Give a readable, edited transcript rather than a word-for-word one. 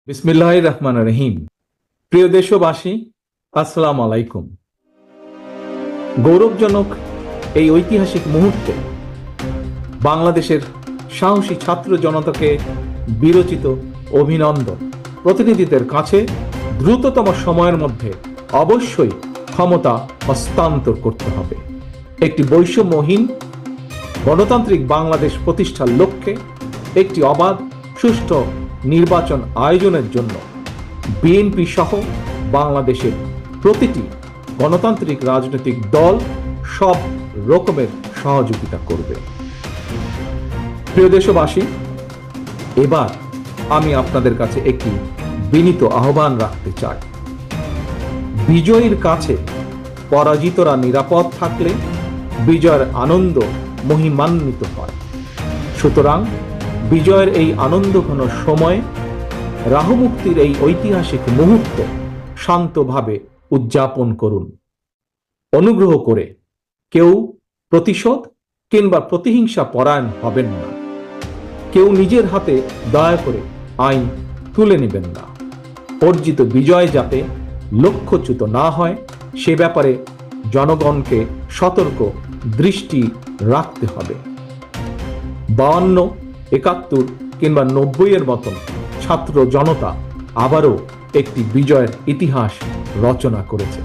বিসমিল্লাহির রহমানির রহিম। প্রিয় দেশবাসী, আসসালামু আলাইকুম। গৌরবজনক এই ঐতিহাসিক মুহূর্তে বাংলাদেশের সাহসী ছাত্র জনতাকে বিরচিত অভিনন্দন। প্রতিনিধিদের কাছে দ্রুততম সময়ের মধ্যে অবশ্যই ক্ষমতা হস্তান্তর করতে হবে। একটি বৈষম্যহীন গণতান্ত্রিক বাংলাদেশ প্রতিষ্ঠার লক্ষ্যে একটি অবাধ সুষ্ঠু নির্বাচন আয়োজনের জন্য বিএনপি সহ বাংলাদেশের প্রতিটি গণতান্ত্রিক রাজনৈতিক দল সব রকমের সহযোগিতা করবে। প্রিয় দেশবাসী, এবার আমি আপনাদের কাছে একটি বিনীত আহ্বান রাখতে চাই। বিজয়ীর কাছে পরাজিতরা নিরাপদ থাকলে বিজয়ের আনন্দ মহিমান্বিত হয়। সুতরাং বিজয়ের এই আনন্দঘন সময়ে রাহুমুক্তির এই ঐতিহাসিক মুহূর্ত শান্তভাবে উদযাপন করুন। অনুগ্রহ করে কেউ প্রতিশোধ কিংবা প্রতিহিংসা পরায়ণ হবেন না। কেউ নিজের হাতে দয়া করে আইন তুলে নেবেন না। অর্জিত বিজয় যাতে লক্ষ্যচ্যুত না হয় সে ব্যাপারে জনগণকে সতর্ক দৃষ্টি রাখতে হবে। 52, 71 কিংবা 90 মতন ছাত্র জনতা আবারও একটি বিজয়ের ইতিহাস রচনা করেছে।